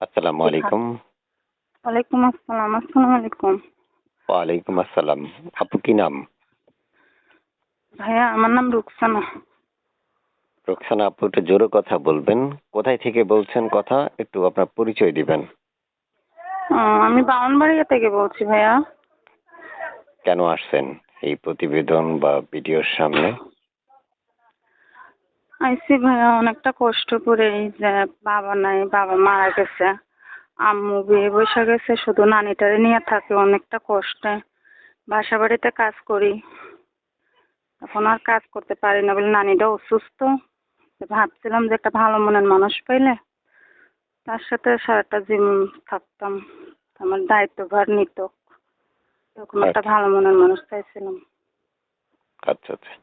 আসসালামু জি, আলাইকুম। ওয়ালাইকুম আসসালাম। আসসালামু আলাইকুম। ওয়ালাইকুম আসসালাম। আপু কি নাম? ভাইয়া আমার নাম রুকসানা। রোকসানা আপু একটু জোরে কথা বলবেন। কোথায় থেকে বলছেন কথা? একটু আপনার পরিচয় দিবেন। আমি বামনবাড়িয়া থেকে বলছি ভাইয়া। কেন আসছেন এই প্রতিবেদন বা ভিডিওর সামনে? আইসি ভাইয়া অনেকটা কষ্ট করে, এই যে বাবা নাই, বাবা মারা গেছে। আম্মু বিয়ে বসে গেছে, শুধু নানিটারে নিয়ে থাকে অনেকটা কষ্টে। বাসা বাড়িতে কাজ করি, এখন আর কাজ করতে পারি না বলে নানিটা অসুস্থ। তো ভাবছিলাম যে একটা ভালো মনের মানুষ পাইলে তার সাথে সারাটা জীবন থাকতাম, আমার দায়িত্বভার নিত। তখন একটা আচ্ছা ভালো মনের মানুষ চাইছিলাম। আচ্ছা আচ্ছা।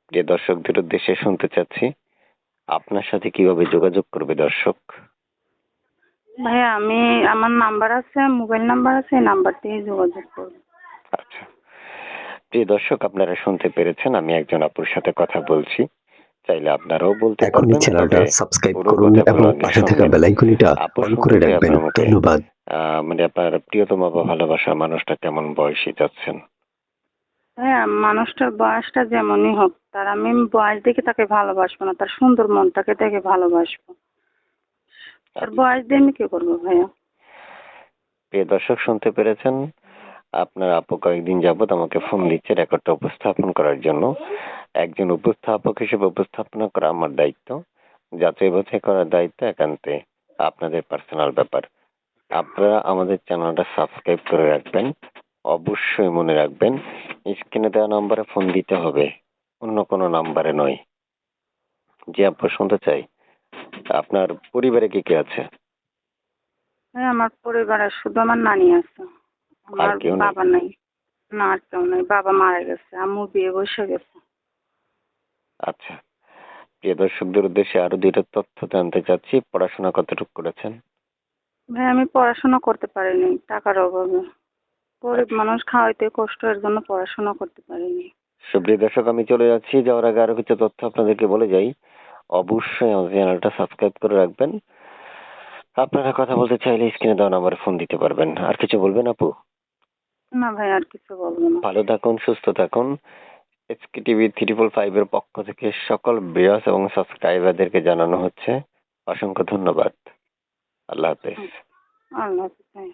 প্রিয় দর্শকদের উদ্দেশ্যে শুনতে চাচ্ছি আপনার সাথে কিভাবে যোগাযোগ করবে দর্শক? ভাইয়া আমার নাম্বার আছে, মোবাইল নাম্বার আছে, এই নাম্বার দিয়ে যোগাযোগ করবো। আচ্ছা। প্রিয় দর্শক আপনারা শুনতে পেরেছেন আমি একজন আপুর সাথে কথা বলছি। চাইলে আপনারাও বলতে এখনই পারবেন, চ্যানেলটা তবে সাবস্ক্রাইব পুরো করুন এবং কথাগুলো আগে পাশে থাকা শুনবেন। বেল আইকনটা আপুর অন করে শুনতে চাই রাখবেন। আপনার মুখে ধন্যবাদ। মানে আপনার প্রিয়তম বা ভালোবাসার মানুষটা কেমন বয়সী চাচ্ছেন? হ্যাঁ, মানুষটার বয়সটা যেমনই হোক, তার আমি বয়স দেখে তাকে ভালোবাসবো না, তার সুন্দর মনটাকে দেখে ভালোবাসবো। তার আচ্ছা। বয়স দিয়ে আমি কি করবো ভাইয়া? প্রিয় দর্শক শুনতে পেরেছেন, আপনার আপু কয়েকদিন যাবত আমাকে ফোন দিচ্ছে রেকর্ডটা উপস্থাপন করার জন্য। একজন উপস্থাপক হিসেবে উপস্থাপনা করা আমার দায়িত্ব, যাচাই বাছাই করার দায়িত্ব একান্তে আপনাদের পার্সোনাল ব্যাপার। আপনারা আমাদের চ্যানেলটা সাবস্ক্রাইব করে রাখবেন। অবশ্যই মনে রাখবেন, স্ক্রিনে দেওয়া নাম্বারে ফোন দিতে হবে, অন্য কোনো নাম্বারে নয়। জি আপু শুনতে চাই, আপনার পরিবারে কে কে আছে? হ্যাঁ, আমার পরিবারে শুধু আমার নানি আছে, আর আমার কেউ নেই? বাবা নাই। না, আর কেউ নাই, বাবা মারা গেছে, আম্মু বিয়ে বসে গেছে। আচ্ছা। প্রিয় দর্শকদের উদ্দেশ্যে আরো দুইটা তথ্য জানতে চাচ্ছি। পড়াশোনা কতটুকু করেছেন? ভাই আমি পড়াশোনা করতে পারিনি টাকার অভাবে। গরিব আচ্ছা। মানুষ, খাওয়াইতে কষ্ট, এর জন্য পড়াশোনা করতে পারিনি। সুপ্রিয় দর্শক আমি চলে যাচ্ছি, যাওয়ার আগে আরো কিছু তথ্য আপনাদেরকে বলে যাই। অবশ্যই আমার চ্যানেলটা সাবস্ক্রাইব করে রাখবেন। আপনারা কথা বলতে চাইলে স্ক্রিনে দেওয়া নাম্বারে ফোন দিতে পারবেন। আর কিছু বলবেন আপু? না ভাই, আর কিছু বলবো না। ভালো থাকুন, সুস্থ থাকুন। এসকে টিভি 355 এর পক্ষ থেকে সকল ভিউয়ার্স এবং সাবস্ক্রাইবারদেরকে জানানো হচ্ছে অসংখ্য ধন্যবাদ। আল্লাহ হাফেজ। আল্লাহ হাফেজ ভাই।